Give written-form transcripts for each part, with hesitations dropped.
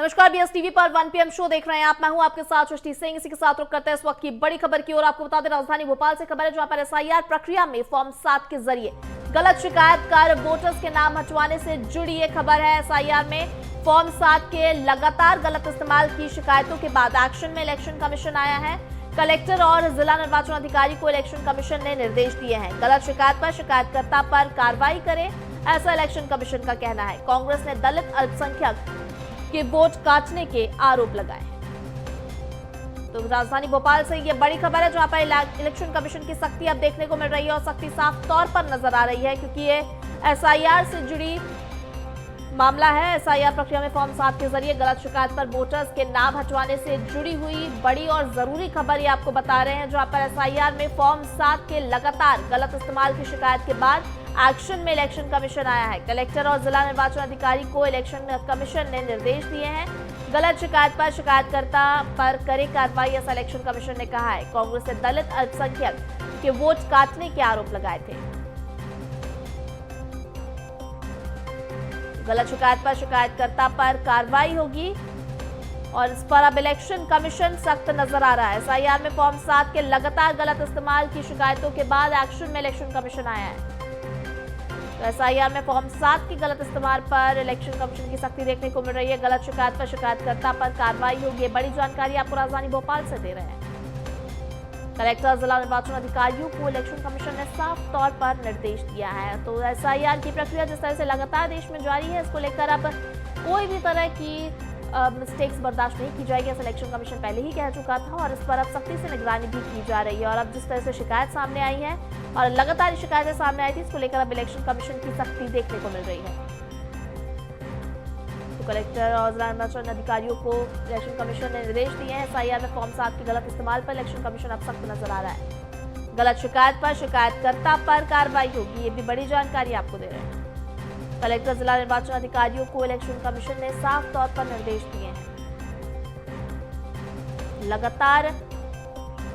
नमस्कार, BS TV पर 1 PM show देख रहे हैं आप। मैं हूं आपके साथ सृष्टि सिंह। इसी के साथ रुक करते हैं इस वक्त की बड़ी खबर की ओर। आपको बता दें, राजधानी भोपाल से खबर है, जहां पर एसआईआर प्रक्रिया में फॉर्म 7 के जरिए गलत शिकायत कर वोटर्स के नाम हटवाने से जुड़ी ये खबर है। एसआईआर में फॉर्म 7 के लगातार गलत इस्तेमाल की शिकायतों के बाद एक्शन में इलेक्शन कमीशन आया है। कलेक्टर और जिला निर्वाचन अधिकारी को इलेक्शन कमीशन ने निर्देश दिए हैं। गलत शिकायत पर शिकायतकर्ता पर कार्रवाई करें, ऐसा इलेक्शन कमीशन का कहना है। कांग्रेस ने दलित अल्पसंख्यक के वोट काटने के आरोप लगाए। तो राजधानी भोपाल से ये बड़ी खबर है, जहां पर इलेक्शन कमीशन की सख्ती अब देखने को मिल रही है और सख्ती साफ तौर पर नजर आ रही है, क्योंकि ये एसआईआर से जुड़ी मामला है। एसआईआर प्रक्रिया में फॉर्म 7 के जरिए गलत शिकायत पर वोटर्स के नाम हटवाने से जुड़ी हुई बड़ी और जरूरी खबर ये आपको बता रहे हैं, जहां पर एसआईआर में फॉर्म 7 के लगातार गलत इस्तेमाल की शिकायत के बाद एक्शन में इलेक्शन कमीशन आया है। कलेक्टर और जिला निर्वाचन अधिकारी को इलेक्शन कमीशन ने निर्देश दिए हैं। गलत शिकायत पर शिकायतकर्ता पर करे कार्रवाई, ऐसा इलेक्शन कमीशन ने कहा है। कांग्रेस ने दलित अल्पसंख्यक के वोट काटने के आरोप लगाए थे। गलत शिकायत पर शिकायतकर्ता पर कार्रवाई होगी और इस पर अब इलेक्शन कमीशन सख्त नजर आ रहा है। एसआईआर में फॉर्म 7 के लगातार गलत इस्तेमाल की शिकायतों के बाद एक्शन में इलेक्शन कमीशन आया है। तो एसआईआर में फॉर्म 7 के गलत इस्तेमाल पर इलेक्शन कमीशन की सख्ती देखने को मिल रही है। गलत शिकायत पर शिकायतकर्ता पर कार्रवाई होगी। बड़ी जानकारी आपको राजधानी भोपाल से दे रहे हैं। कलेक्टर जिला निर्वाचन अधिकारियों को इलेक्शन कमीशन ने साफ तौर पर निर्देश दिया है। तो एसआईआर की प्रक्रिया जिस तरह से लगातार देश में जारी है, इसको लेकर अब कोई भी तरह की मिस्टेक्स बर्दाश्त नहीं की जाएगी, ऐसा इलेक्शन कमीशन पहले ही कह चुका था और इस पर अब सख्ती से निगरानी भी की जा रही है। और अब जिस तरह से शिकायत सामने आई है और लगातार शिकायतें सामने आई थी, इसको लेकर अब इलेक्शन कमीशन की सख्ती देखने को मिल रही है। तो कलेक्टर और जिला निर्वाचन अधिकारियों को इलेक्शन कमीशन ने निर्देश दिए हैं। एसआईआर में फॉर्म 7 के गलत इस्तेमाल पर इलेक्शन कमीशन अब सख्त नजर आ रहा है। गलत शिकायत पर शिकायतकर्ता पर कार्रवाई होगी, ये भी बड़ी जानकारी आपको दे रहे हैं। कलेक्टर जिला निर्वाचन अधिकारियों को इलेक्शन कमीशन ने साफ तौर पर निर्देश दिए हैं। लगातार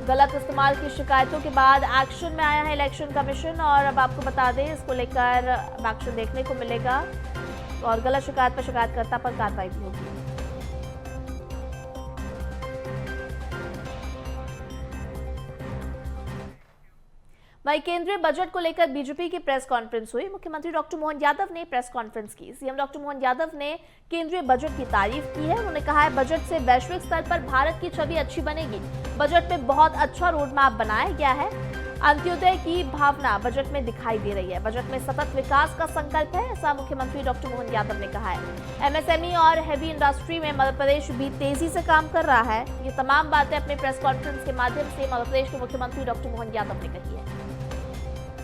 गलत इस्तेमाल की शिकायतों के बाद एक्शन में आया है इलेक्शन कमीशन और अब आपको बता दें, इसको लेकर एक्शन देखने को मिलेगा और गलत शिकायत पर शिकायतकर्ता पर कार्रवाई भी होगी। वहीं केंद्रीय बजट को लेकर बीजेपी की प्रेस कॉन्फ्रेंस हुई। मुख्यमंत्री डॉक्टर मोहन यादव ने प्रेस कॉन्फ्रेंस की। सीएम डॉक्टर मोहन यादव ने केंद्रीय बजट की तारीफ की है। उन्होंने कहा है, बजट से वैश्विक स्तर पर भारत की छवि अच्छी बनेगी। बजट में बहुत अच्छा रोड मैप बनाया गया है। अंत्योदय की भावना बजट में दिखाई दे रही है। बजट में सतत विकास का संकल्प है, ऐसा मुख्यमंत्री डॉक्टर मोहन यादव ने कहा है। एमएसएमई और हैवी इंडस्ट्री में मध्य प्रदेश भी तेजी से काम कर रहा है। ये तमाम बातें अपने प्रेस कॉन्फ्रेंस के माध्यम से मध्य प्रदेश के मुख्यमंत्री डॉक्टर मोहन यादव ने कही है।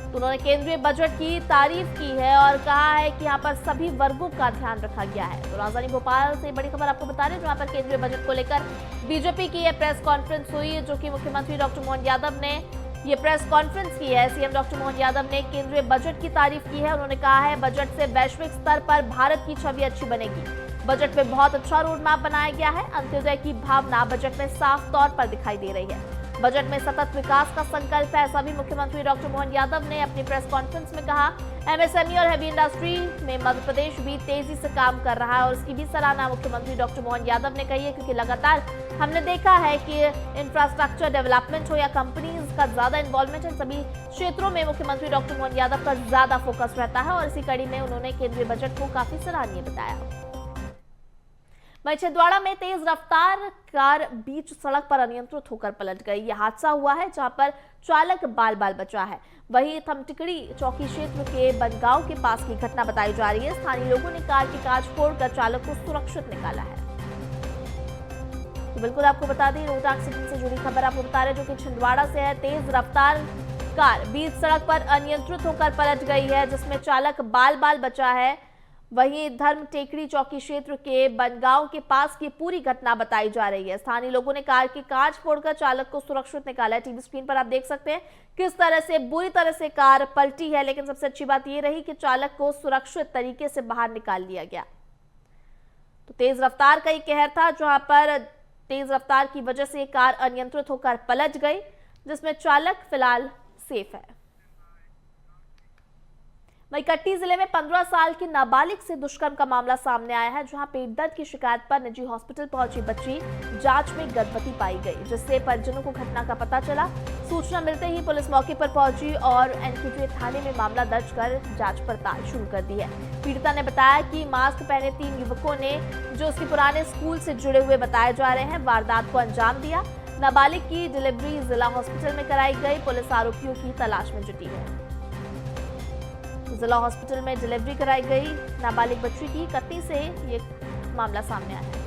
तो उन्होंने केंद्रीय बजट की तारीफ की है और कहा है कि यहाँ पर सभी वर्गों का ध्यान रखा गया है। तो राजधानी भोपाल से बड़ी खबर आपको बता रहे हैं, जहाँ पर केंद्रीय बजट को लेकर बीजेपी की यह प्रेस कॉन्फ्रेंस हुई, जो कि मुख्यमंत्री डॉक्टर मोहन यादव ने ये प्रेस कॉन्फ्रेंस की है। सीएम डॉक्टर मोहन यादव ने केंद्रीय बजट की तारीफ की है। उन्होंने कहा है, बजट से वैश्विक स्तर पर भारत की छवि अच्छी बनेगी। बजट में बहुत अच्छा रोड मैप बनाया गया है। अंत्योदय की भावना बजट में साफ तौर पर दिखाई दे रही है। बजट में सतत विकास का संकल्प है, ऐसा भी मुख्यमंत्री डॉक्टर मोहन यादव ने अपनी प्रेस कॉन्फ्रेंस में कहा। एमएसएमई और हैवी इंडस्ट्री में मध्य प्रदेश भी तेजी से काम कर रहा है और उसकी भी सराहना मुख्यमंत्री डॉक्टर मोहन यादव ने कही है, क्योंकि लगातार हमने देखा है कि इंफ्रास्ट्रक्चर डेवलपमेंट हो या कंपनीज का ज्यादा इन्वॉल्वमेंट है, सभी क्षेत्रों में मुख्यमंत्री डॉक्टर मोहन यादव का ज्यादा फोकस रहता है और इसी कड़ी में उन्होंने केंद्रीय बजट को काफी सराहनीय बताया। वहीं छिंदवाड़ा में तेज रफ्तार कार बीच सड़क पर अनियंत्रित होकर पलट गई। यह हादसा हुआ है, जहां पर चालक बाल बाल बचा है। वहीं थमटिकड़ी चौकी क्षेत्र के बनगांव के पास की घटना बताई जा रही है। स्थानीय लोगों ने कार की कांच फोड़कर चालक को सुरक्षित निकाला है। तो बिल्कुल आपको बता दें, रोड एक्सीडेंट से जुड़ी खबर आपको बता रहे हैं, जो कि छिंदवाड़ा से है। तेज रफ्तार कार बीच सड़क पर अनियंत्रित होकर पलट गई है, जिसमें चालक बाल बाल बचा है। वहीं धर्म टेकड़ी चौकी क्षेत्र के बनगांव के पास की पूरी घटना बताई जा रही है। स्थानीय लोगों ने कार की कांच फोड़कर चालक को सुरक्षित निकाला है। टीवी स्क्रीन पर आप देख सकते हैं किस तरह से बुरी तरह से कार पलटी है, लेकिन सबसे अच्छी बात यह रही कि चालक को सुरक्षित तरीके से बाहर निकाल लिया गया। तो तेज रफ्तार का ही कहर था, जहां पर तेज रफ्तार की वजह से कार अनियंत्रित होकर पलट गई, जिसमें चालक फिलहाल सेफ है। वहीं कट्टी जिले में 15 साल की नाबालिग से दुष्कर्म का मामला सामने आया है, जहां पेट दर्द की शिकायत पर निजी हॉस्पिटल पहुंची बच्ची जांच में गर्भवती पाई गई, जिससे परिजनों को घटना का पता चला। सूचना मिलते ही पुलिस मौके पर पहुंची और एनकेजे थाने में मामला दर्ज कर जांच पड़ताल शुरू कर दी है। पीड़िता ने बताया कि मास्क पहने 3 युवकों ने, जो उसके पुराने स्कूल से जुड़े हुए बताए जा रहे हैं, वारदात को अंजाम दिया। नाबालिग की डिलीवरी जिला हॉस्पिटल में कराई गई। पुलिस आरोपियों की तलाश में जुटी है। जिला हॉस्पिटल में डिलीवरी कराई गई नाबालिग बच्ची की। कत्ती से ये मामला सामने आया है।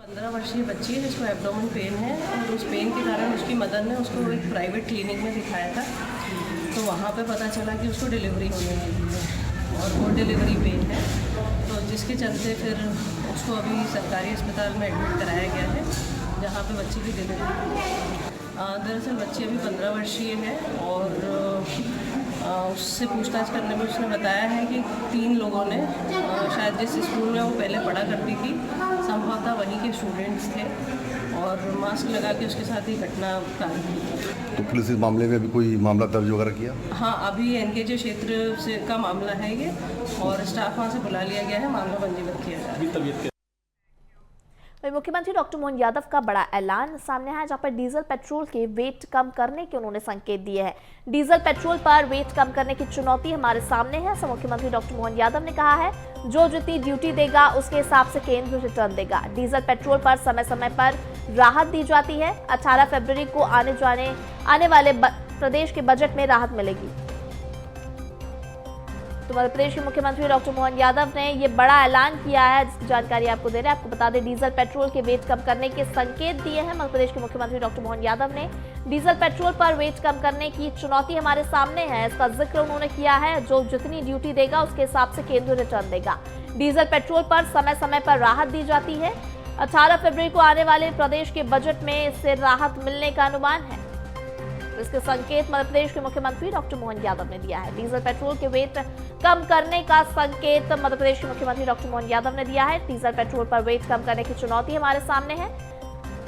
15 वर्षीय बच्ची है जिसको एब्डोमेन पेन है और उस पेन के कारण उसकी मदर ने उसको एक प्राइवेट क्लिनिक में दिखाया था। तो वहाँ पे पता चला कि उसको डिलीवरी होने वाली है और वो डिलीवरी पेन है, तो जिसके चलते फिर उसको अभी सरकारी अस्पताल में एडमिट कराया गया है, जहाँ पे बच्ची की डिलीवरी। दरअसल बच्ची अभी 15 वर्षीय है और उससे पूछताछ करने में उसने बताया है कि 3 लोगों ने, शायद जिस स्कूल में वो पहले पढ़ा करती थी, संभवतः वहीं के स्टूडेंट्स थे और मास्क लगा के उसके साथ ही घटना कांड की। तो पुलिस इस मामले में अभी कोई मामला दर्ज वगैरह किया? हाँ, अभी एनकेजे क्षेत्र से का मामला है ये और स्टाफ वहाँ से बुला लिया गया है, मामला पंजीबद्ध किया जा रहा है। वहीं मुख्यमंत्री डॉक्टर मोहन यादव का बड़ा ऐलान सामने आया, जहां पर डीजल पेट्रोल के वेट कम करने के उन्होंने संकेत दिए हैं। डीजल पेट्रोल पर वेट कम करने की चुनौती हमारे सामने है, ऐसा मुख्यमंत्री डॉक्टर मोहन यादव ने कहा है। जो जितनी ड्यूटी देगा उसके हिसाब से केंद्र रिटर्न देगा। डीजल पेट्रोल पर समय समय पर राहत दी जाती है। 18 फरवरी को आने वाले प्रदेश के बजट में राहत मिलेगी। तो मध्य प्रदेश के मुख्यमंत्री डॉक्टर मोहन यादव ने ये बड़ा ऐलान किया है, जिसकी जानकारी आपको दे रहे हैं। आपको बता दें, डीजल पेट्रोल के वेट कम करने के संकेत दिए हैं मध्य प्रदेश के मुख्यमंत्री डॉक्टर मोहन यादव ने। डीजल पेट्रोल पर वेट कम करने की चुनौती हमारे सामने है, इसका जिक्र उन्होंने किया है। जो जितनी ड्यूटी देगा उसके हिसाब से केंद्र रिटर्न देगा। डीजल पेट्रोल पर समय समय पर राहत दी जाती है। 18 फरवरी को आने वाले प्रदेश के बजट में इससे राहत मिलने का अनुमान है। इसके संकेत मध्य प्रदेश के मुख्यमंत्री डॉक्टर मोहन यादव ने दिया है। डीजल पेट्रोल के वेट कम करने का संकेत मध्य प्रदेश के मुख्यमंत्री डॉक्टर मोहन यादव ने दिया है। डीजल पेट्रोल पर वेट कम करने की चुनौती हमारे सामने है,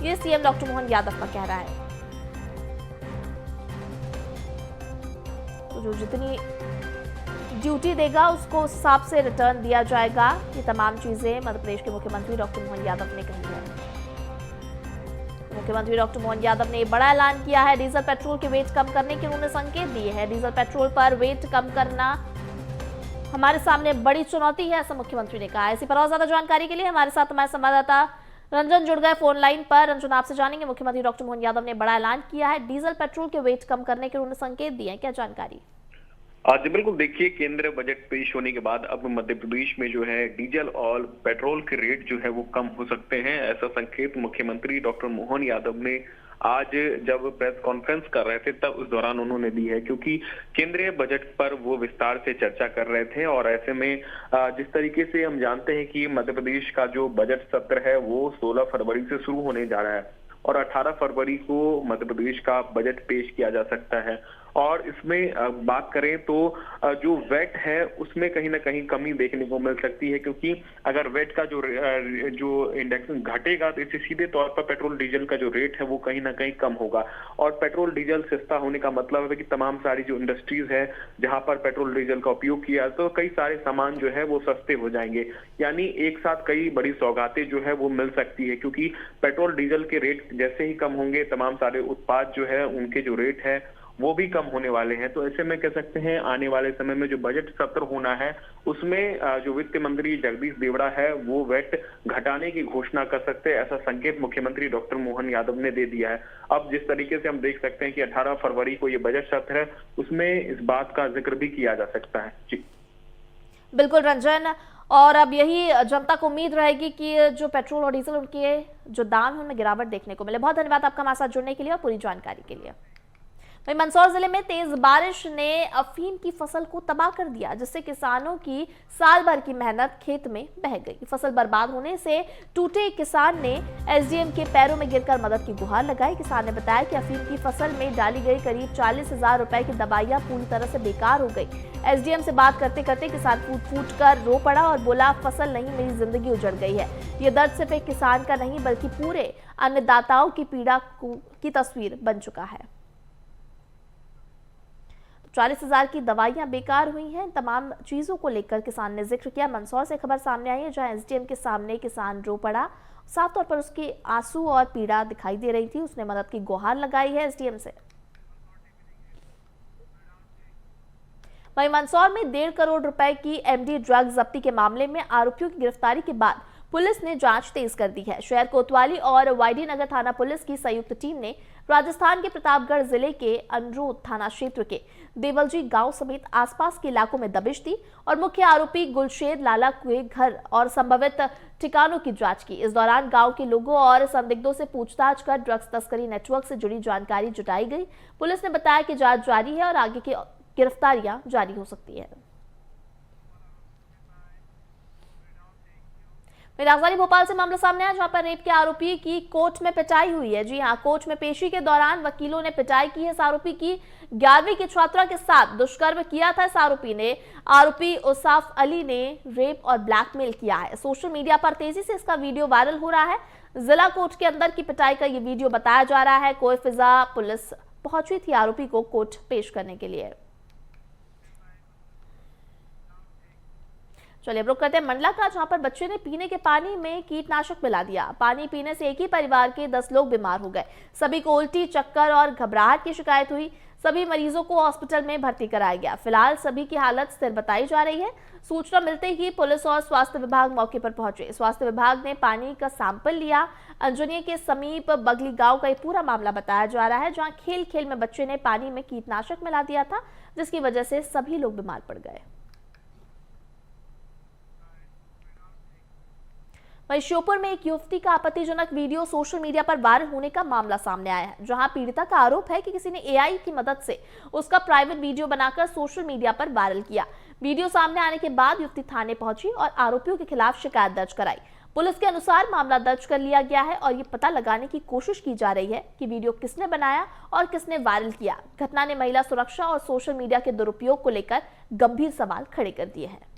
ये सीएम डॉक्टर मोहन यादव का कहना है। तो जो जितनी ड्यूटी देगा उसको उस हिसाब से रिटर्न दिया जाएगा। ये तमाम चीजें मध्य प्रदेश के मुख्यमंत्री डॉक्टर मोहन यादव ने कही है। मुख्यमंत्री डॉक्टर मोहन यादव ने बड़ा ऐलान किया है। डीजल पेट्रोल के वेट कम करने के उन्होंने संकेत दिए हैं। डीजल पेट्रोल पर वेट कम करना हमारे सामने बड़ी चुनौती है, ऐसा मुख्यमंत्री ने कहा है। इसी पर और ज्यादा जानकारी के लिए हमारे साथ हमारे संवाददाता रंजन जुड़ गए फोन लाइन पर। रंजन, आपसे जानेंगे, मुख्यमंत्री डॉक्टर मोहन यादव ने बड़ा ऐलान किया है, डीजल पेट्रोल के वेट कम करने के उन्होंने संकेत दिए हैं, क्या जानकारी? आज बिल्कुल देखिए, केंद्रीय बजट पेश होने के बाद अब मध्य प्रदेश में जो है डीजल और पेट्रोल के रेट जो है वो कम हो सकते हैं, ऐसा संकेत मुख्यमंत्री डॉक्टर मोहन यादव ने आज जब प्रेस कॉन्फ्रेंस कर रहे थे तब उस दौरान उन्होंने दी है, क्योंकि केंद्रीय बजट पर वो विस्तार से चर्चा कर रहे थे। और ऐसे में जिस तरीके से हम जानते हैं कि मध्य प्रदेश का जो बजट सत्र है वो 16 फरवरी से शुरू होने जा रहा है और 18 फरवरी को मध्य प्रदेश का बजट पेश किया जा सकता है। और इसमें बात करें तो जो वेट है उसमें कहीं ना कहीं कमी देखने को मिल सकती है, क्योंकि अगर वेट का जो इंडेक्स घटेगा तो इससे सीधे तौर पर पेट्रोल डीजल का जो रेट है वो कहीं ना कहीं कम होगा। और पेट्रोल डीजल सस्ता होने का मतलब है कि तमाम सारी जो इंडस्ट्रीज है जहां पर पेट्रोल डीजल का उपयोग किया तो कई सारे सामान जो है वो सस्ते हो जाएंगे, यानी एक साथ कई बड़ी सौगातें जो है वो मिल सकती है। क्योंकि पेट्रोल डीजल के रेट जैसे ही कम होंगे, तमाम सारे उत्पाद जो है उनके जो रेट है वो भी कम होने वाले हैं। तो ऐसे में कह सकते हैं आने वाले समय में जो बजट सत्र होना है उसमें जो वित्त मंत्री जगदीश देवड़ा है वो वेट घटाने की घोषणा कर सकते हैं, ऐसा संकेत मुख्यमंत्री डॉक्टर मोहन यादव ने दे दिया है। अब जिस तरीके से हम देख सकते हैं कि 18 फरवरी को ये बजट सत्र है, उसमें इस बात का जिक्र भी किया जा सकता है। जी बिल्कुल रंजन, और अब यही जनता को उम्मीद रहेगी कि जो पेट्रोल और डीजल उनके जो दाम है उनमें गिरावट देखने को मिले। बहुत धन्यवाद आपका हमारे साथ जुड़ने के लिए और पूरी जानकारी के लिए। वहीं मंदसौर जिले में तेज बारिश ने अफीम की फसल को तबाह कर दिया, जिससे किसानों की साल भर की मेहनत खेत में बह गई। फसल बर्बाद होने से टूटे किसान ने एसडीएम के पैरों में गिरकर मदद की गुहार लगाई। किसान ने बताया कि अफीम की फसल में डाली गई करीब 40,000 रुपए की दवाइयां पूरी तरह से बेकार हो गई। एसडीएम से बात करते करते किसान फूट फूट कर रो पड़ा और बोला, फसल नहीं, मेरी जिंदगी उजड़ गई है। ये दर्द सिर्फ एक किसान का नहीं बल्कि पूरे अन्नदाताओं की पीड़ा की तस्वीर बन चुका है। 40,000 की दवाइयां बेकार हुई हैं। तमाम चीजों को लेकर किसान ने जिक्र किया। मंदसौर से खबर सामने आई है, जहां एसडीएम के सामने किसान रो पड़ा। साफ तौर पर उसके आंसू और पीड़ा दिखाई दे रही थी। उसने मदद की गुहार लगाई है एसडीएम से। वहीं मंदसौर में 1.5 करोड़ रुपए की एमडी ड्रग जब्ती के मामले में आरोपियों की गिरफ्तारी के बाद पुलिस ने जांच तेज कर दी है। शहर कोतवाली और वाईडी नगर थाना पुलिस की संयुक्त टीम ने राजस्थान के प्रतापगढ़ जिले के अनरोद थाना क्षेत्र के देवलजी गांव समेत आसपास के इलाकों में दबिश दी और मुख्य आरोपी गुलशेद लाला के घर और संभावित ठिकानों की जांच की। इस दौरान गांव के लोगों और संदिग्धों से पूछताछ कर ड्रग्स तस्करी नेटवर्क से जुड़ी जानकारी जुटाई गई। पुलिस ने बताया कि जांच जारी है और आगे की गिरफ्तारियां जारी हो सकती है। राजधानी भोपाल से मामला सामने आया, जहां पर रेप के आरोपी की कोर्ट में पिटाई हुई है। जी हां, कोर्ट में पेशी के दौरान वकीलों ने पिटाई की है। इस आरोपी की 11वीं की छात्रा के साथ दुष्कर्म किया था। इस आरोपी उसाफ अली ने रेप और ब्लैकमेल किया है। सोशल मीडिया पर तेजी से इसका वीडियो वायरल हो रहा है। जिला कोर्ट के अंदर की पिटाई का ये वीडियो बताया जा रहा है। कोई फिजा पुलिस पहुंची थी आरोपी को कोर्ट पेश करने के लिए। चलिए अब रुक करते हैं मंडला का, जहां पर बच्चे ने पीने के पानी में कीटनाशक मिला दिया। पानी पीने से एक ही परिवार के 10 लोग बीमार हो गए। सभी को उल्टी, चक्कर और घबराहट की शिकायत हुई। सभी मरीजों को हॉस्पिटल में भर्ती कराया गया। फिलहाल सभी की हालत स्थिर बताई जा रही है। सूचना मिलते ही पुलिस और स्वास्थ्य विभाग मौके पर पहुंचे। स्वास्थ्य विभाग ने पानी का सैंपल लिया। अंजनिया के समीप बगली गांव का ये पूरा मामला बताया जा रहा है, जहां खेल खेल में बच्चे ने पानी में कीटनाशक मिला दिया था, जिसकी वजह से सभी लोग बीमार पड़ गए। वहीं श्योपुर में एक युवती का आपत्तिजनक वीडियो सोशल मीडिया पर वायरल होने का मामला सामने आया है, जहां पीड़िता का आरोप है कि किसी ने एआई की मदद से उसका प्राइवेट वीडियो बनाकर सोशल मीडिया पर वायरल किया। वीडियो सामने आने के बाद युवती थाने पहुंची और आरोपियों के खिलाफ शिकायत दर्ज कराई। पुलिस के अनुसार मामला दर्ज कर लिया गया है और ये पता लगाने की कोशिश की जा रही है कि वीडियो किसने बनाया और किसने वायरल किया। घटना ने महिला सुरक्षा और सोशल मीडिया के दुरुपयोग को लेकर गंभीर सवाल खड़े कर दिए हैं।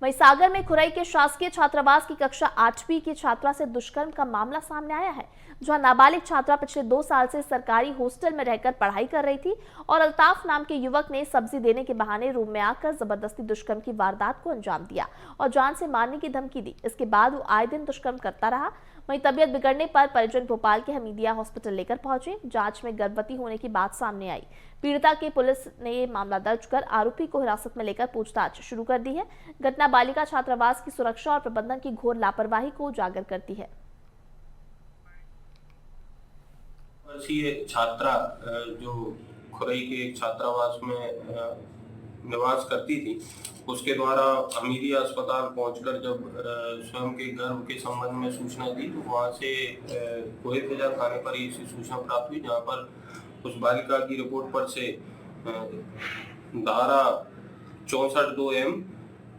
वहीं सागर में खुरई के शासकीय छात्रावास की कक्षा 8वीं की छात्रा से दुष्कर्म का मामला सामने आया है, जहां नाबालिग छात्रा पिछले 2 साल से सरकारी हॉस्टल में रहकर पढ़ाई कर रही थी और अल्ताफ नाम के युवक ने सब्जी देने के बहाने रूम में आकर जबरदस्ती दुष्कर्म की वारदात को अंजाम दिया और जान से मारने की धमकी दी। इसके बाद वो आए दिन दुष्कर्म करता रहा। वहीं तबीयत बिगड़ने पर परिजन भोपाल के हमीदिया हॉस्पिटल लेकर पहुंचे। जांच में गर्भवती होने की बात सामने आई। पीड़िता की पुलिस ने मामला दर्ज कर आरोपी को हिरासत में लेकर पूछताछ शुरू कर दी है। घटना बालिका छात्रावास की सुरक्षा और प्रबंधन की घोर लापरवाही को उजागर करती है। छात्रा जो खुरई के एक छात्रावास में निवास करती थी, उसके द्वारा हमीदिया अस्पताल पहुंचकर जब स्वयं के गर्भ के संबंध में सूचना दी, तो वहां से कोहेफिजा थाने पर ऐसी सूचना प्राप्त हुई, जहां पर उस बालिका की रिपोर्ट पर से धारा 64(2)M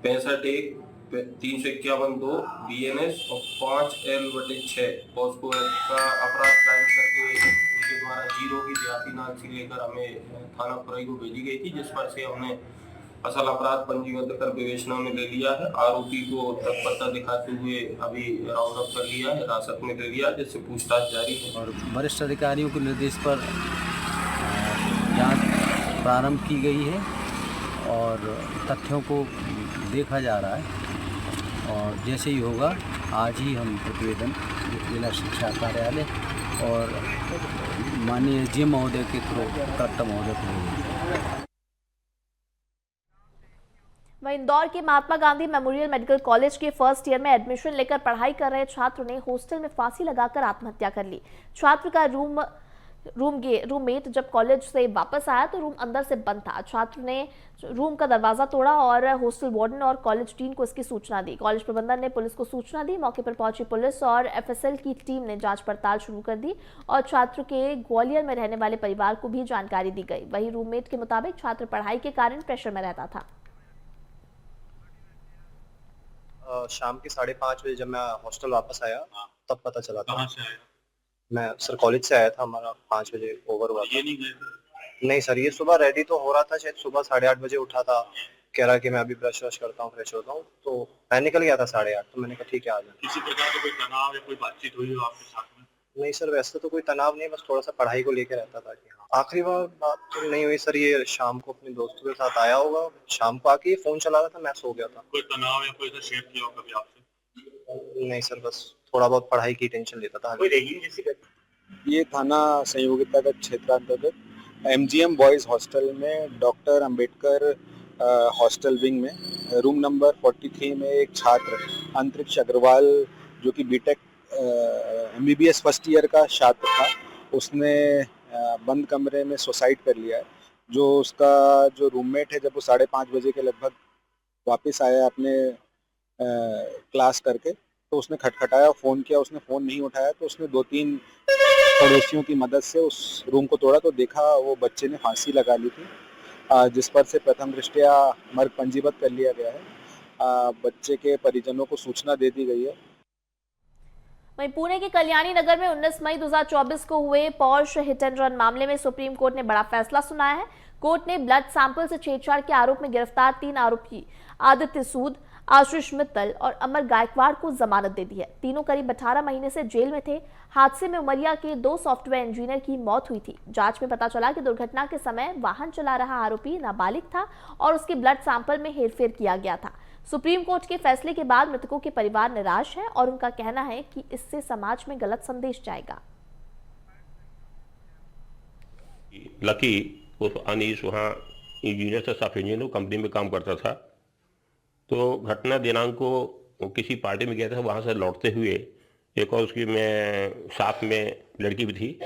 65(1) 351(2) BNS और 5L/6 पॉस्को का अपराध कायम करके उनके द्वारा जीरो की देहाती नाम से लेकर हमें थाना खुरई को भेजी गई थी, जिस पर से हमने असल अपराध पंजीबद्ध कर विवेचना में ले लिया है। आरोपी को तत्परता दिखाते हुए अभी राउंड अप कर लिया है, हिरासत में ले लिया, जिससे पूछताछ जारी है। और वरिष्ठ अधिकारियों के निर्देश पर जांच प्रारंभ की गई है और तथ्यों को देखा जा रहा है और जैसे ही होगा आज ही हम प्रतिवेदन जिला शिक्षा कार्यालय और माननीय एसडीएम महोदय के थ्रू कलेक्टर महोदय को भेजेंगे। वहीं इंदौर के Mahatma Gandhi memorial medical college के फर्स्ट ईयर में एडमिशन लेकर पढ़ाई कर रहे छात्र ने हॉस्टल में फांसी लगाकर आत्महत्या कर ली। छात्र का रूम रूममेट जब कॉलेज से वापस आया तो रूम अंदर से बंद था। छात्र ने रूम का दरवाजा तोड़ा और हॉस्टल वार्डन और कॉलेज डीन को इसकी सूचना दी। कॉलेज प्रबंधन ने पुलिस को सूचना दी। मौके पर पहुंची पुलिस और एफएसएल की टीम ने जांच पड़ताल शुरू कर दी और छात्र के ग्वालियर में रहने वाले परिवार को भी जानकारी दी गई। वहीं रूममेट के मुताबिक छात्र पढ़ाई के कारण प्रेशर में रहता था। शाम के 5:30 बजे जब मैं हॉस्टल वापस आया तब पता चला था। कहाँ से आया? मैं सर कॉलेज से आया था, हमारा 5 बजे ओवर हुआ था। ये नहीं गए? नहीं सर, ये सुबह रेडी तो हो रहा था, शायद सुबह 8:30 बजे उठा था, कह रहा कि मैं अभी ब्रश वश करता हूँ, फ्रेश होता हूँ, तो मैं निकल गया था 8:30। तो मैंने कहा ठीक है आ जाए। किसी प्रकार का कोई तनाव या कोई बातचीत हुई हो आपके साथ में? नहीं सर, वैसे तो कोई तनाव नहीं, बस थोड़ा सा पढ़ाई को लेकर रहता था कि हाँ। आखिरी बार बात तो नहीं हुई सर, ये शाम को अपने दोस्तों के साथ आया होगा, शाम को आके फोन चला रहा था, मैं सो गया था। कोई तनाव या कोई ऐसा शेयर किया हो कभी आपसे? नहीं सर, बस थोड़ा बहुत पढ़ाई की टेंशन लेता था। कोई रैगिंग जैसी? ये थाना संयोगितागत क्षेत्र अंतर्गत एमजीएम बॉयज हॉस्टल में डॉक्टर अंबेडकर हॉस्टल विंग में रूम नंबर 43 में एक छात्र अंतरिक्ष अग्रवाल जो कि बीटेक एमबीबीएस फर्स्ट ईयर का छात्र था, उसने बंद कमरे में सुसाइड कर लिया है। जो उसका जो रूममेट है, जब वो 5:30 बजे के लगभग वापस आया अपने क्लास करके, तो उसने खटखटाया, फ़ोन किया, उसने फ़ोन नहीं उठाया, तो उसने 2-3 पड़ोसियों की मदद से उस रूम को तोड़ा तो देखा वो बच्चे ने फांसी लगा ली थी, जिस पर से प्रथम दृष्टया मर्ग पंजीबद्ध कर लिया गया है। बच्चे के परिजनों को सूचना दे दी गई है। वहीं पुणे के कल्याणी नगर में 19 मई 2024 को हुए पॉर्श हिट एंड रन मामले में सुप्रीम कोर्ट ने बड़ा फैसला सुनाया है। कोर्ट ने ब्लड सैंपल से छेड़छाड़ के आरोप में गिरफ्तार 3 आरोपी आदित्य सूद, आशीष मित्तल और अमर गायकवाड़ को जमानत दे दी है। तीनों करीब 18 महीने से जेल में थे। हादसे में उमरिया के 2 सॉफ्टवेयर इंजीनियर की मौत हुई थी। जांच में पता चला कि दुर्घटना के समय वाहन चला रहा आरोपी नाबालिग था और उसके ब्लड सैंपल में हेरफेर किया गया था। सुप्रीम कोर्ट के फैसले के बाद मृतकों के परिवार निराश है और उनका कहना है कि इससे समाज में गलत संदेश जाएगा। लकी उस अनीस वहाँ इंजीनियर से सब इंजीनियर कंपनी में काम करता था। तो घटना दिनांक को किसी पार्टी में गया था, वहाँ से लौटते हुए एक और उसकी में साथ में लड़की भी थी,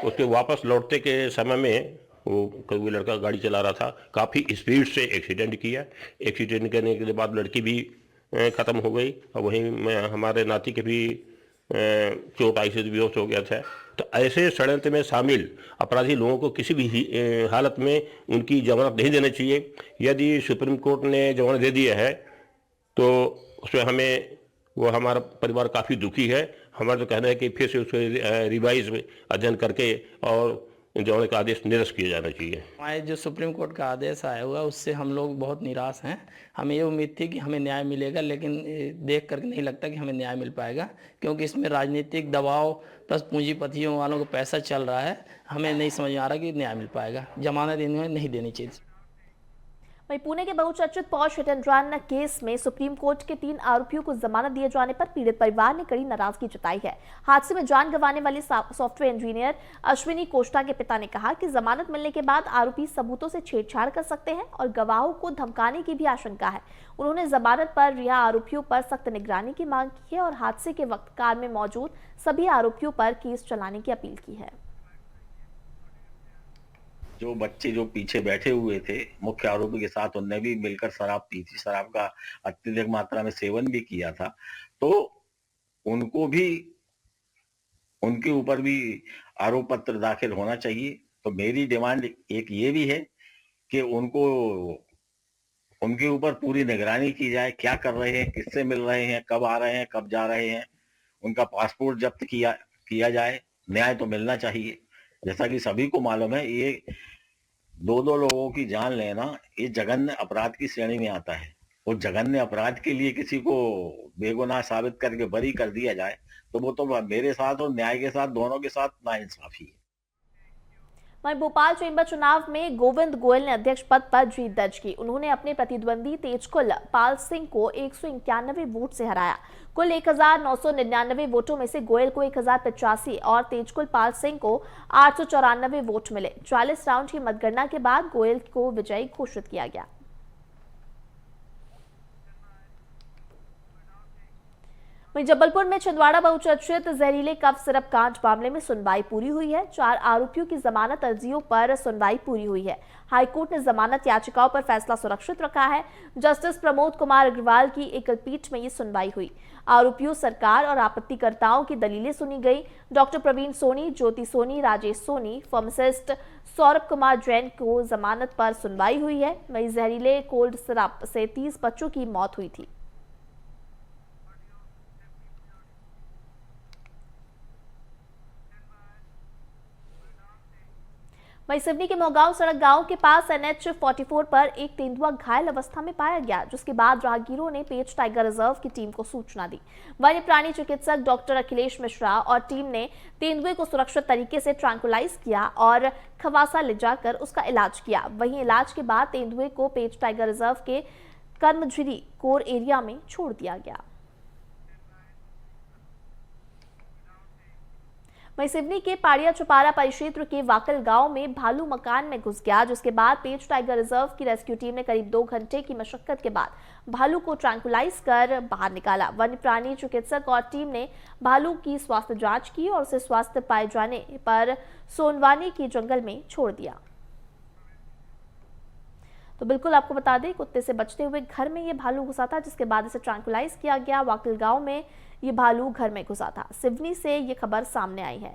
उसके वापस लौटते के समय में वो लड़का गाड़ी चला रहा था, काफ़ी स्पीड से एक्सीडेंट किया। एक्सीडेंट करने के बाद लड़की भी ख़त्म हो गई और वहीं में हमारे नाती के भी चोट आई से बेहोश हो गया था। तो ऐसे षड्यंत्र में शामिल अपराधी लोगों को किसी भी हालत में उनकी जमानत नहीं देनी चाहिए। यदि सुप्रीम कोर्ट ने जमानत दे दिया है तो उसमें हमें वो हमारा परिवार काफ़ी दुखी है। हमारा तो कहना है कि फिर से उसको रिवाइज अध्ययन करके और जमानत का आदेश निरस्त किया जाना चाहिए। हमारे जो सुप्रीम कोर्ट का आदेश आया हुआ उससे हम लोग बहुत निराश हैं। हमें ये उम्मीद थी कि हमें न्याय मिलेगा, लेकिन देख कर नहीं लगता कि हमें न्याय मिल पाएगा, क्योंकि इसमें राजनीतिक दबाव प्लस पूंजीपतियों वालों को पैसा चल रहा है। हमें नहीं समझ में आ रहा कि न्याय मिल पाएगा। जमानत इन्हें नहीं देनी चाहिए। वहीं पुणे के बहुचर्चित Porsche hit and run case में सुप्रीम कोर्ट के 3 आरोपियों को जमानत दिए जाने पर पीड़ित परिवार ने कड़ी नाराजगी जताई है। हादसे में जान गंवाने वाले सॉफ्टवेयर इंजीनियर अश्विनी कोष्टा के पिता ने कहा कि जमानत मिलने के बाद आरोपी सबूतों से छेड़छाड़ कर सकते हैं और गवाहों को धमकाने की भी आशंका है। उन्होंने जमानत पर रिहा आरोपियों पर सख्त निगरानी की मांग की है और हादसे के वक्त कार में मौजूद सभी आरोपियों पर केस चलाने की अपील की है। जो बच्चे जो पीछे बैठे हुए थे मुख्य आरोपी के साथ, उनने भी मिलकर शराब पी थी, शराब का अत्यधिक मात्रा में सेवन भी किया था, तो उनको भी उनके ऊपर भी आरोप पत्र दाखिल होना चाहिए। तो मेरी डिमांड एक ये भी है कि उनको उनके ऊपर पूरी निगरानी की जाए, क्या कर रहे हैं, किससे मिल रहे हैं, कब आ रहे हैं, कब जा रहे हैं, उनका पासपोर्ट जब्त किया जाए। न्याय तो मिलना चाहिए। जैसा कि सभी को मालूम है, ये 2 लोगों की जान लेना ये जघन्य अपराध की श्रेणी में आता है। और जघन्य अपराध के लिए किसी को बेगुनाह साबित करके बरी कर दिया जाए तो वो तो मेरे साथ और न्याय के साथ, दोनों के साथ नाइंसाफी है। वहीं भोपाल चेंबर चुनाव में गोविंद गोयल ने अध्यक्ष पद पर जीत दर्ज की। उन्होंने अपने प्रतिद्वंदी तेजकुल पाल सिंह को 191 वोट से हराया। कुल 1999 वोटों में से गोयल को 1085 और तेजकुल पाल सिंह को 894 वोट मिले। 40 राउंड की मतगणना के बाद गोयल को विजयी घोषित किया गया। वहीं जबलपुर में छिंदवाड़ा बहुचर्चित जहरीले कफ सिरप कांड मामले में सुनवाई पूरी हुई है। 4 आरोपियों की जमानत अर्जियों पर सुनवाई पूरी हुई है। हाईकोर्ट ने जमानत याचिकाओं पर फैसला सुरक्षित रखा है। जस्टिस प्रमोद कुमार अग्रवाल की एकल पीठ में ये सुनवाई हुई। आरोपियों, सरकार और आपत्तिकर्ताओं की दलीलें सुनी गई। डॉक्टर प्रवीण सोनी, ज्योति सोनी, राजेश सोनी, फार्मासिस्ट सौरभ कुमार जैन को जमानत पर सुनवाई हुई है। वहीं जहरीले कोल्ड सिरप से 30 बच्चों की मौत हुई थी। वहीं सिवनी के मोहगांव सड़क गांव के पास NH 44 पर एक तेंदुआ घायल अवस्था में पाया गया, जिसके बाद राहगीरों ने पेंच टाइगर रिजर्व की टीम को सूचना दी। वन्य प्राणी चिकित्सक डॉक्टर अखिलेश मिश्रा और टीम ने तेंदुए को सुरक्षित तरीके से ट्रैंकुलाइज किया और खवासा ले जाकर उसका इलाज किया। वहीं इलाज के बाद तेंदुए को पेंच टाइगर रिजर्व के कर्मझिरी कोर एरिया में छोड़ दिया गया। वहीं सिवनी के पाड़िया चुपारा परिक्षेत्र के वाकल गांव में भालू मकान में घुस गया, जिसके बाद पेंच टाइगर रिजर्व की रेस्क्यू टीम ने करीब 2 घंटे की मशक्कत के बाद भालू को ट्रैंकुलाइज कर बाहर निकाला। वन्य प्राणी चिकित्सक और टीम ने भालू की स्वास्थ्य जांच की और उसे स्वास्थ्य पाए जाने पर सोनवानी के जंगल में छोड़ दिया। तो बिल्कुल आपको बता दें, कुत्ते से बचते हुए घर में ये भालू घुसा था, जिसके बाद इसे ट्रैंकुलाइज किया गया। वाकल गांव में ये भालू घर में घुसा था। सिवनी से ये खबर सामने आई है।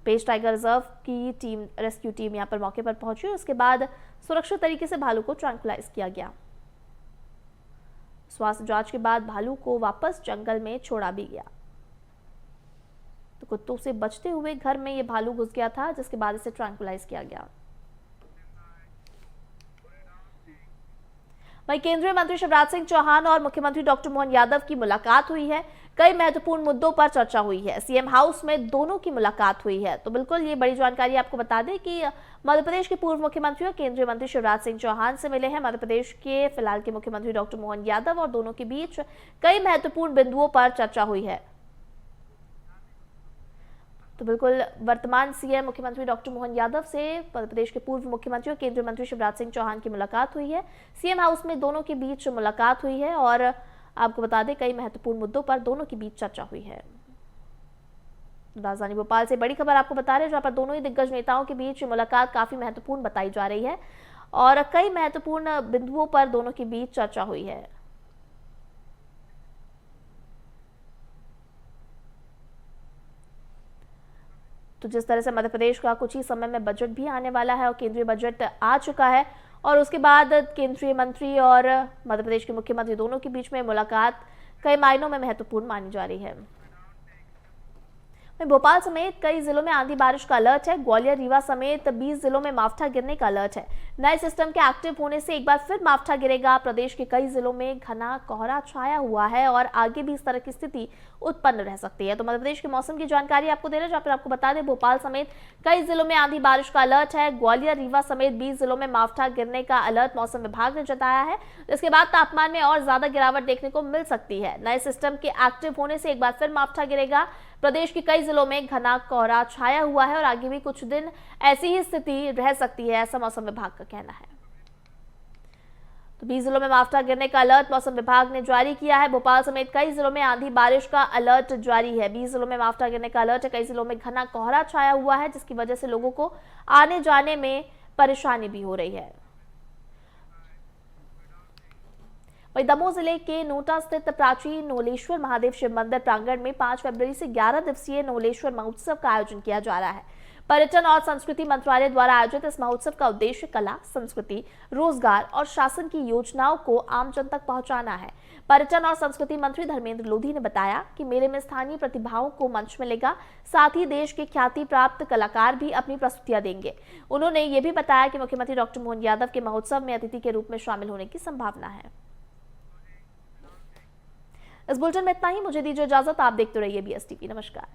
पेंच टाइगर रिजर्व की टीम, रेस्क्यू टीम यहां पर मौके पर पहुंची। उसके बाद सुरक्षित तरीके से भालू को ट्रैंकुलाइज किया गया। स्वास्थ्य जांच के बाद भालू को वापस जंगल में छोड़ा भी गया। तो कुत्तों से बचते हुए घर में ये भालू घुस गया था, जिसके बाद इसे ट्रैंकुलाइज किया गया। वहीं केंद्रीय मंत्री शिवराज सिंह चौहान और मुख्यमंत्री डॉक्टर मोहन यादव की मुलाकात हुई है। कई महत्वपूर्ण मुद्दों पर चर्चा हुई है। सीएम हाउस में दोनों की मुलाकात हुई है। तो बिल्कुल ये बड़ी जानकारी आपको बता दें कि मध्य प्रदेश के पूर्व मुख्यमंत्री और केंद्रीय मंत्री शिवराज सिंह चौहान से मिले हैं मध्य प्रदेश के फिलहाल के मुख्यमंत्री डॉक्टर मोहन यादव, और दोनों के बीच कई महत्वपूर्ण बिंदुओं पर चर्चा हुई है। तो बिल्कुल वर्तमान सीएम मुख्यमंत्री डॉक्टर मोहन यादव से मध्य प्रदेश के पूर्व मुख्यमंत्री और केंद्रीय मंत्री शिवराज सिंह चौहान की मुलाकात हुई है। सीएम हाउस में दोनों के बीच मुलाकात हुई है और आपको बता दें कई महत्वपूर्ण मुद्दों पर दोनों के बीच चर्चा हुई है। राजधानी भोपाल से बड़ी खबर आपको बता रहे हैं, जहां पर दोनों ही दिग्गज नेताओं के बीच मुलाकात काफी महत्वपूर्ण बताई जा रही है और कई महत्वपूर्ण बिंदुओं पर दोनों के बीच चर्चा हुई है। तो जिस तरह से मध्य प्रदेश का कुछ ही समय में बजट भी आने वाला है और केंद्रीय बजट आ चुका है, और उसके बाद केंद्रीय मंत्री और मध्य प्रदेश के मुख्यमंत्री दोनों के बीच में मुलाकात कई मायनों में महत्वपूर्ण मानी जा रही है। भोपाल समेत कई जिलों में आंधी बारिश का अलर्ट है। ग्वालियर, रीवा समेत 20 जिलों में मावठा गिरने का अलर्ट है। नए सिस्टम के एक्टिव होने से एक बार फिर मावठा गिरेगा। प्रदेश के कई जिलों में घना कोहरा छाया हुआ है और आगे भी इस तरह की स्थिति उत्पन्न रह सकती है। तो मध्य प्रदेश के मौसम की जानकारी आपको दे रहे हैं, जहां पर आपको बता दें भोपाल समेत कई जिलों में आंधी बारिश का अलर्ट है। ग्वालियर, रीवा समेत 20 जिलों में मावठा गिरने का अलर्ट मौसम विभाग ने जताया है। इसके बाद तापमान में और ज्यादा गिरावट देखने को मिल सकती है। नए सिस्टम के एक्टिव होने से एक बार फिर मावठा गिरेगा। प्रदेश के कई जिलों में घना कोहरा छाया हुआ है और आगे भी कुछ दिन ऐसी ही स्थिति रह सकती है, ऐसा मौसम विभाग का कहना है। तो 20 जिलों में मावठा गिरने का अलर्ट मौसम विभाग ने जारी किया है। भोपाल समेत कई जिलों में आंधी बारिश का अलर्ट जारी है। 20 जिलों में मावठा गिरने का अलर्ट है। कई जिलों में घना कोहरा छाया हुआ है, जिसकी वजह से लोगों को आने जाने में परेशानी भी हो रही है। वहीं दमोह जिले के नोटा स्थित प्राचीन नोलेश्वर महादेव शिव मंदिर प्रांगण में 5 फरवरी से 11 दिवसीय नोलेश्वर महोत्सव का आयोजन किया जा रहा है। पर्यटन और संस्कृति मंत्रालय द्वारा आयोजित इस महोत्सव का उद्देश्य कला, संस्कृति, रोजगार और शासन की योजनाओं को आम जन तक पहुंचाना है। पर्यटन और संस्कृति मंत्री धर्मेंद्र लोधी ने बताया कि मेले में स्थानीय प्रतिभाओं को मंच मिलेगा, साथ ही देश के ख्याति प्राप्त कलाकार भी अपनी प्रस्तुतियां देंगे। उन्होंने ये भी बताया कि मुख्यमंत्री डॉक्टर मोहन यादव के महोत्सव में अतिथि के रूप में शामिल होने की संभावना है। इस बुलेटिन में इतना ही। मुझे दीजिए इजाजत। आप देखते रहिए BSTV। नमस्कार।